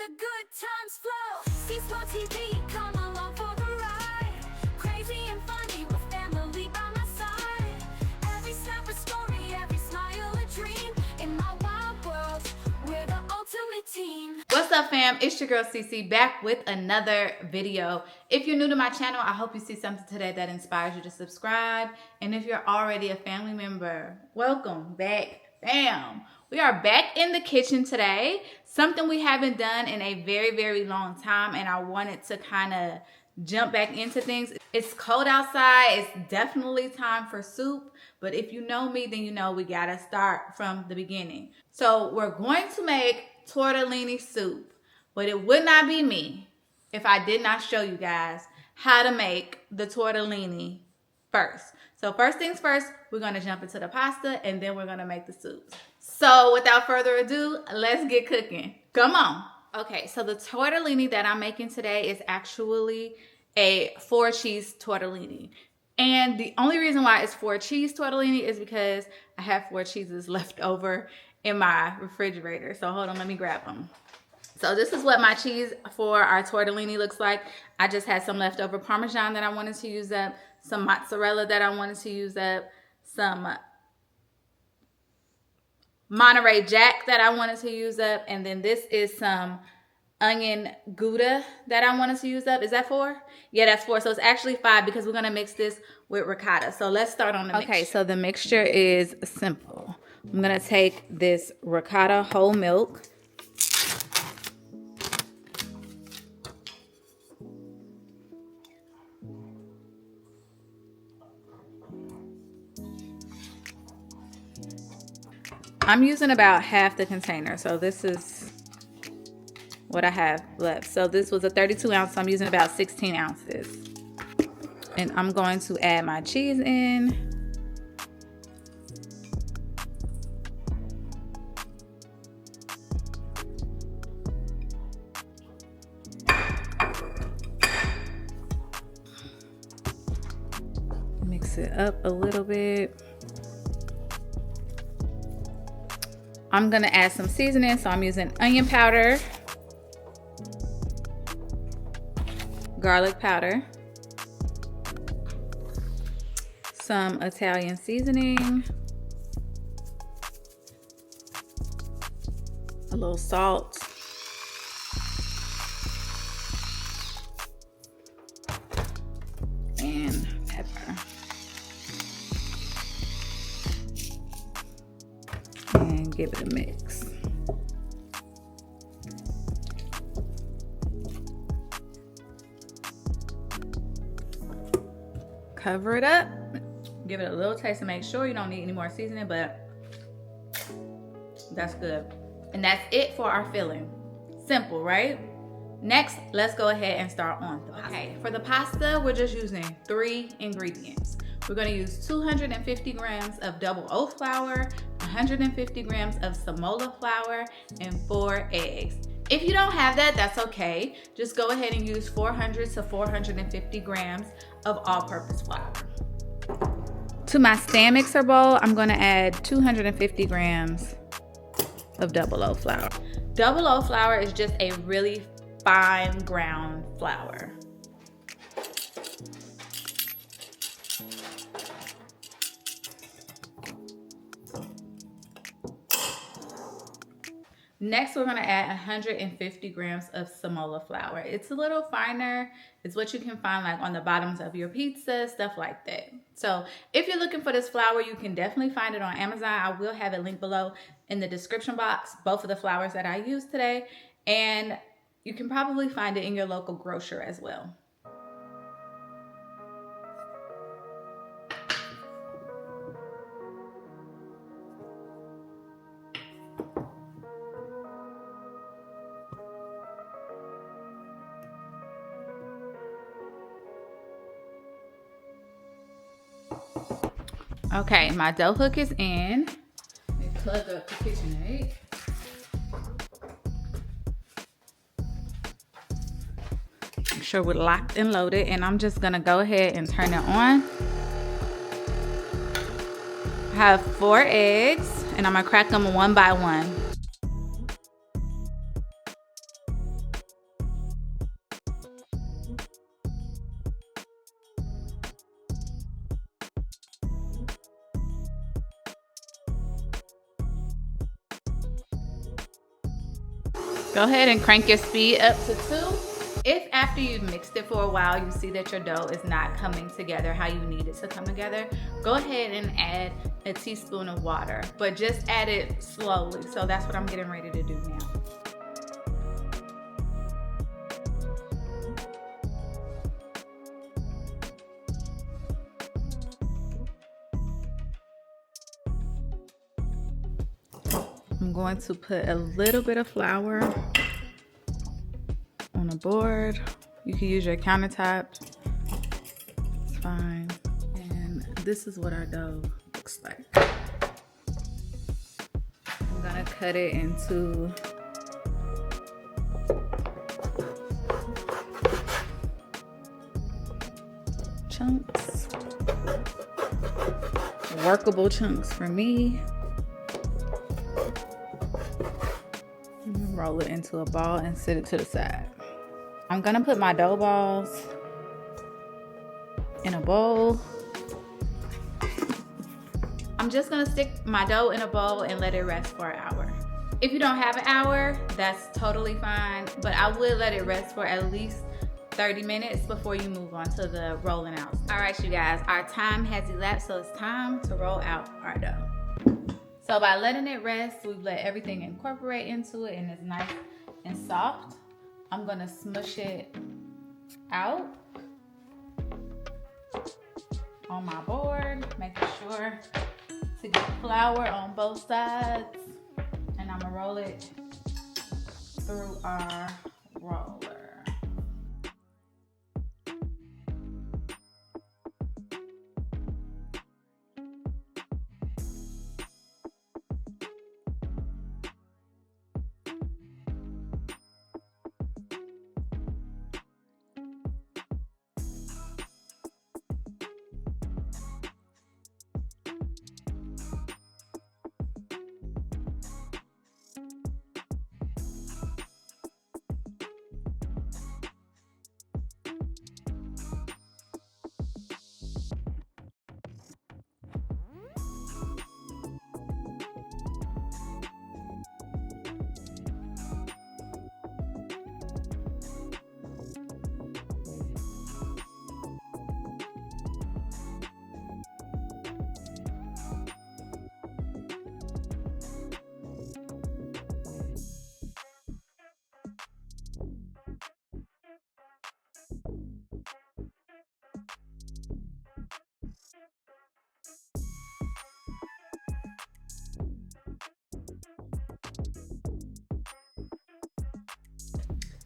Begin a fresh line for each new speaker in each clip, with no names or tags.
the good times flow. C-Sport TV, come along for the ride. Crazy and funny with family by my side. Every snap a story, every smile a dream. In my wild world, we're the ultimate team.
What's up, fam? It's your girl Cece back with another video. If you're new to my channel, I hope you see something today that inspires you to subscribe. And if you're already a family member, welcome back, fam. We are back in the kitchen today. Something we haven't done in a very, very long time, and I wanted to kind of jump back into things. It's cold outside. It's definitely time for soup. But if you know me, then you know we gotta start from the beginning. So we're going to make tortellini soup, but it would not be me if I did not show you guys how to make the tortellini first. So first things first, we're gonna jump into the pasta and then we're gonna make the soup. So without further ado, let's get cooking. Come on. Okay, so the tortellini that I'm making today is actually a 4-cheese tortellini. And the only reason why it's 4-cheese tortellini is because I have 4 cheeses left over in my refrigerator. So hold on, let me grab them. So this is what my cheese for our tortellini looks like. I just had some leftover Parmesan that I wanted to use up, some mozzarella that I wanted to use up, some Monterey Jack that I wanted to use up, and then this is some onion Gouda that I wanted to use up. Is that 4? Yeah, that's 4. So it's actually 5 because we're going to mix this with ricotta. So let's start on the mixture. Okay, so the mixture is simple. I'm going to take this ricotta whole milk. I'm using about half the container, so this is what I have left. So this was a 32 ounce, so I'm using about 16 ounces. And I'm going to add my cheese in. Mix it up a little bit. I'm gonna add some seasoning, so I'm using onion powder, garlic powder, some Italian seasoning, a little salt, and pepper. And give it a mix. Cover it up. Give it a little taste to make sure you don't need any more seasoning, but that's good. And that's it for our filling. Simple, right? Next, let's go ahead and start on the pasta. Okay, for the pasta, we're just using 3 ingredients. We're gonna use 250 grams of double oat flour, 150 grams of semola flour, and 4 eggs. If you don't have that, that's okay. Just go ahead and use 400 to 450 grams of all-purpose flour. To my stand mixer bowl, I'm gonna add 250 grams of double oat flour. Double oat flour is just a really fine ground flour. Next, we're gonna add 150 grams of semola flour. It's a little finer. It's what you can find like on the bottoms of your pizza, stuff like that. So if you're looking for this flour, you can definitely find it on Amazon. I will have it linked below in the description box, both of the flours that I used today. And you can probably find it in your local grocer as well. Okay, my dough hook is in. Let me plug up the KitchenAid. Make sure we're locked and loaded, and I'm just gonna go ahead and turn it on. I have 4 eggs, and I'm gonna crack them one by one. Go ahead and crank your speed up to 2. If after you've mixed it for a while, you see that your dough is not coming together how you need it to come together, go ahead and add a teaspoon of water, but just add it slowly. So that's what I'm getting ready to do now. I'm going to put a little bit of flour on a board. You can use your countertop, it's fine. And this is what our dough looks like. I'm gonna cut it into chunks, workable chunks for me. Roll it into a ball and set it to the side. I'm gonna put my dough balls in a bowl. I'm just gonna stick my dough in a bowl and let it rest for an hour. If you don't have an hour, that's totally fine, but I would let it rest for at least 30 minutes before you move on to the rolling out. All right, you guys, our time has elapsed, so it's time to roll out our dough. So by letting it rest, we've let everything incorporate into it and it's nice and soft. I'm gonna smush it out on my board, making sure to get flour on both sides. And I'm gonna roll it through our roller.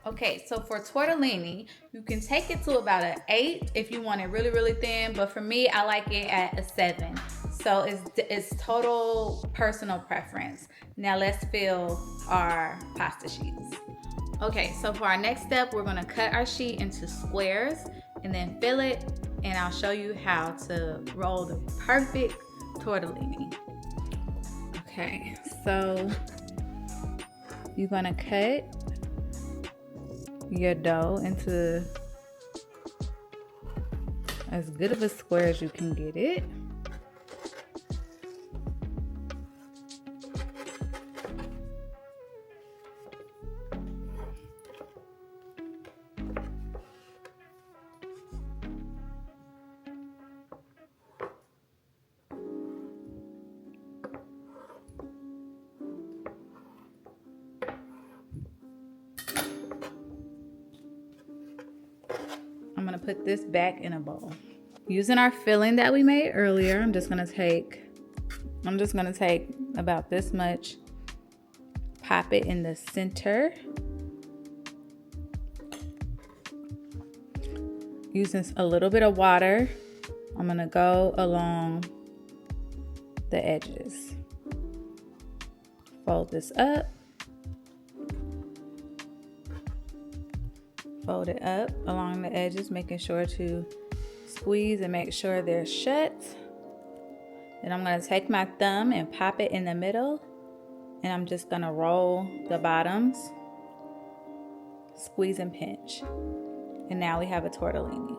Okay, so for tortellini, you can take it to about an 8 if you want it really, really thin, but for me, I like it at a 7. So it's total personal preference. Now let's fill our pasta sheets. Okay, so for our next step, we're gonna cut our sheet into squares and then fill it, and I'll show you how to roll the perfect tortellini. Okay, so you're gonna cut your dough into as good of a square as you can get it. I'm gonna put this back in a bowl. Using our filling that we made earlier, I'm just gonna take about this much, pop it in the center. Using a little bit of water, I'm gonna go along the edges. Fold this up. Fold it up along the edges, making sure to squeeze and make sure they're shut. Then I'm gonna take my thumb and pop it in the middle, and I'm just gonna roll the bottoms, squeeze and pinch. And now we have a tortellini.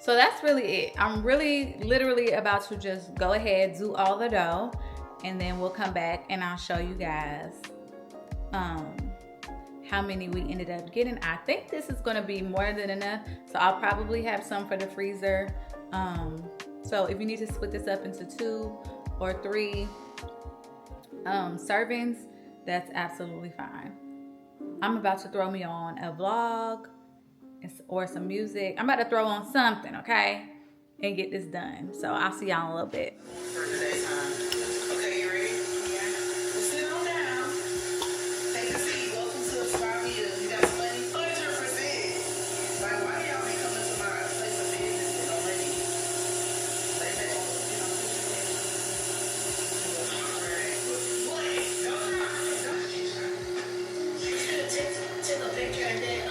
So that's really it. I'm really literally about to just go ahead, do all the dough, and then we'll come back and I'll show you guys how many we ended up getting. I think this is gonna be more than enough, so I'll probably have some for the freezer. So if you need to split this up into 2 or 3 servings, that's absolutely fine. I'm about to throw me on a vlog or some music. I'm about to throw on something, okay? And get this done. So I'll see y'all in a little bit.
For today's time. Okay, you ready? Yeah. Well, sit on down. Take a seat. Welcome to the spot meal. You got some money? 100%. Like, why do y'all ain't coming to my place of business with no money? Like that, you know, what? Don't you should take a picture and then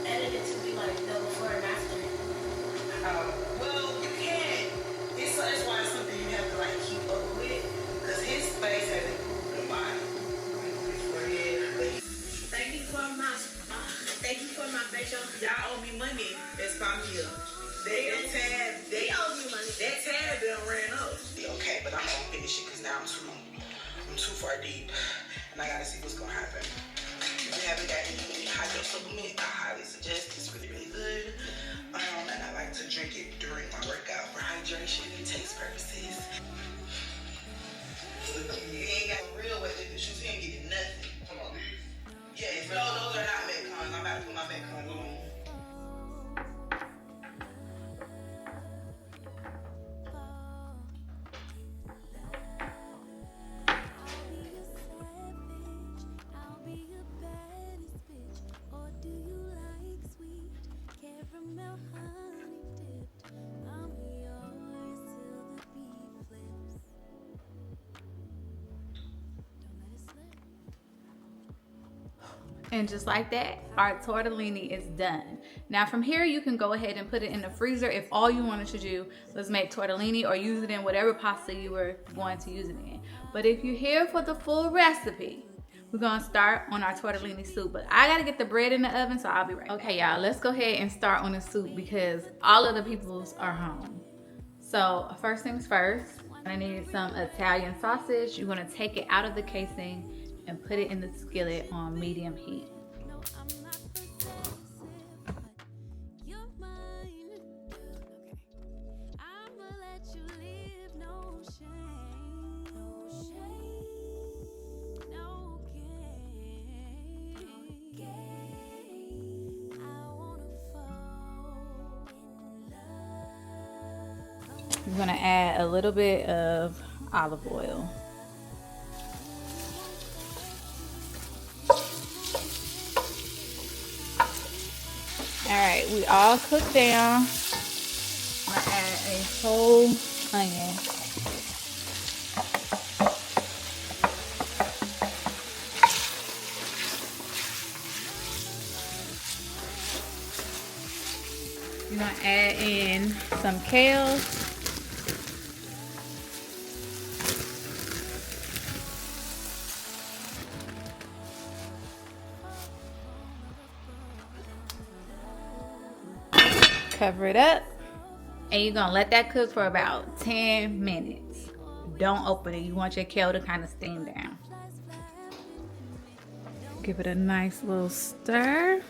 edit it to be like the before and after. Well, you can't. That's why it's something you have to like keep up with, because his face has improved a lot. Thank you for my facial. Y'all owe me money. That's my meal. They owe me money. That tab done ran up. Okay, but I'm gonna finish it because now I'm too far deep, and I gotta see what's gonna happen. If you haven't got any hydro supplement, I highly suggest. It's really, really good. And I like to drink it during my workout for hydration and taste purposes. You ain't got a real way to do this. You ain't getting nothing. Come on. Yeah, no, those are not Metcons. I'm about to put my Metcons on.
And just like that, our tortellini is done. Now from here, you can go ahead and put it in the freezer if all you wanted to do was make tortellini or use it in whatever pasta you were going to use it in. But if you're here for the full recipe, we're gonna start on our tortellini soup. But I gotta get the bread in the oven, so I'll be right back. Okay, y'all, let's go ahead and start on the soup because all of the peoples are home. So first things first, I need some Italian sausage. You're gonna take it out of the casing and put it in the skillet on medium heat. I'm gonna add a little bit of olive oil. All right, we all cooked down. I'm gonna add a whole onion. You're gonna add in some kale. Cover it up, and you're gonna let that cook for about 10 minutes. Don't open it. You want your kale to kind of steam down. Give it a nice little stir.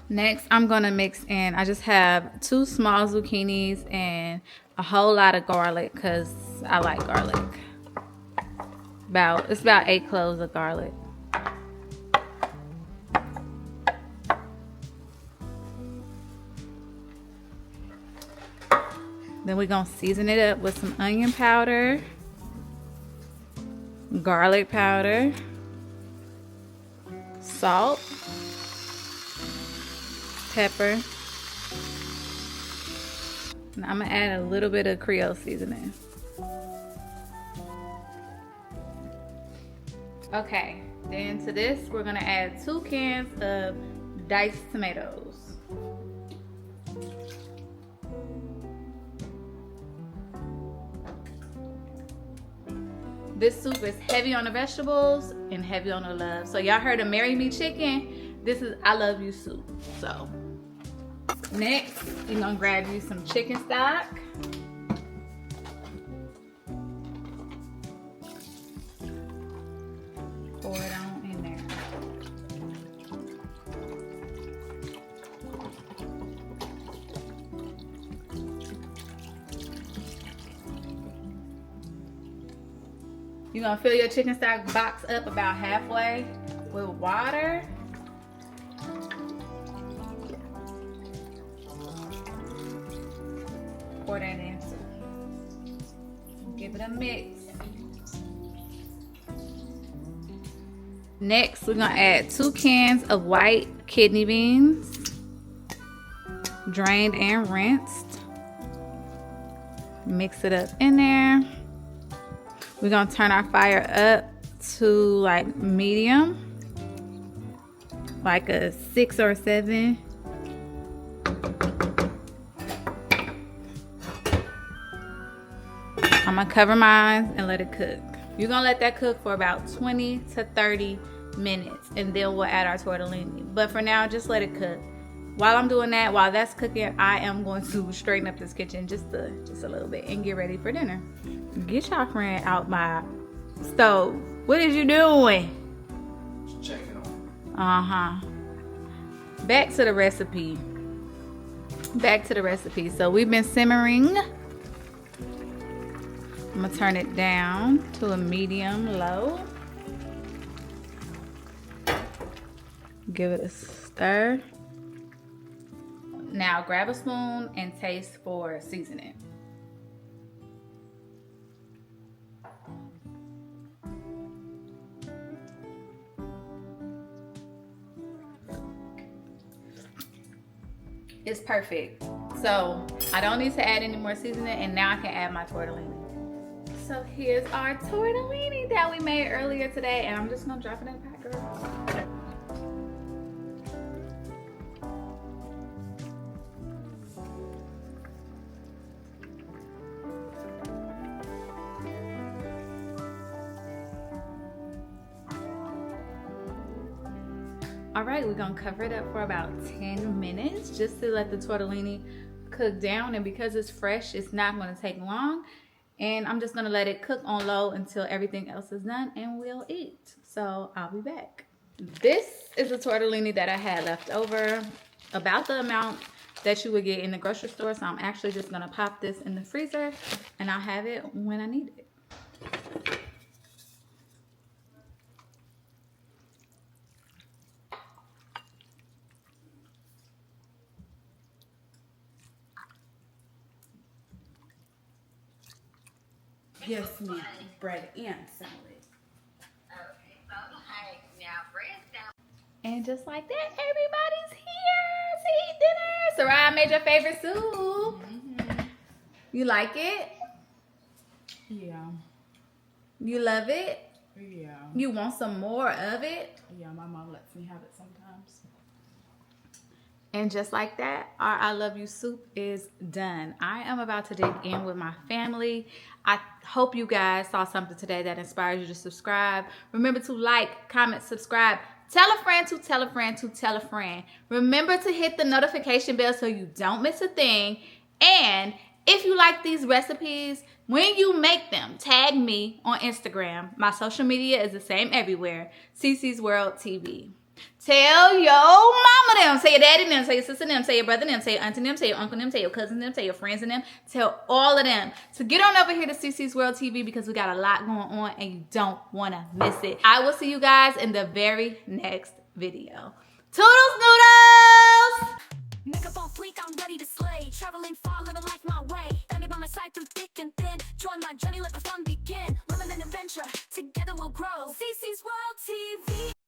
Next, I'm gonna mix in, I just have 2 small zucchinis and a whole lot of garlic because I like garlic. It's about 8 cloves of garlic. Then we're gonna season it up with some onion powder, garlic powder, salt, pepper. And I'm gonna add a little bit of Creole seasoning. Okay, then to this, we're gonna add 2 cans of diced tomatoes. This soup is heavy on the vegetables and heavy on the love. So y'all heard of Marry Me Chicken? This is I love you soup. So next, you're gonna grab you some chicken stock. Pour it on in there. You're gonna fill your chicken stock box up about halfway with water. Pour that in too. Give it a mix. Next, we're gonna add 2 cans of white kidney beans, drained and rinsed. Mix it up in there. We're gonna turn our fire up to like medium, like a 6 or 7. I'm gonna cover mine and let it cook. You're gonna let that cook for about 20 to 30 minutes, and then we'll add our tortellini. But for now, just let it cook. While I'm doing that, while that's cooking, I am going to straighten up this kitchen just a little bit and get ready for dinner. Get your friend out my stove. What is you doing?
Just checking on.
Back to the recipe. So we've been simmering. I'm gonna turn it down to a medium low. Give it a stir. Now grab a spoon and taste for seasoning. It's perfect. So I don't need to add any more seasoning, and now I can add my tortellini. So here's our tortellini that we made earlier today, and I'm just gonna drop it in the pot, girl. All right, we're gonna cover it up for about 10 minutes just to let the tortellini cook down, and because it's fresh, it's not gonna take long. And I'm just gonna let it cook on low until everything else is done and we'll eat. So I'll be back. This is the tortellini that I had left over, about the amount that you would get in the grocery store. So I'm actually just gonna pop this in the freezer and I'll have it when I need it.
Yes, ma'am. Bread and salad.
And just like that, everybody's here to eat dinner. Sarai made your favorite soup. You like it?
Yeah.
You love it?
Yeah.
You want some more of it?
Yeah, my mom lets me have it sometimes.
And just like that, our I love you soup is done. I am about to dig in with my family. I hope you guys saw something today that inspires you to subscribe. Remember to like, comment, subscribe. Tell a friend to tell a friend to tell a friend. Remember to hit the notification bell so you don't miss a thing. And if you like these recipes, when you make them, tag me on Instagram. My social media is the same everywhere. CC's World TV. Tell your mama them, tell your daddy them, tell your sister them, tell your brother them, tell your auntie them, tell your uncle them, tell your cousin them, tell your friends and them, tell all of them to get on over here to CC's World TV because we got a lot going on and you don't want to miss it. I will see you guys in the very next video. Toodles noodles!
Makeup on fleek, I'm ready to slay. Traveling far, living life my way. Stand me by my side through thick and thin. Join my journey, let the fun begin. Women and adventure, together we'll grow. CC's World TV.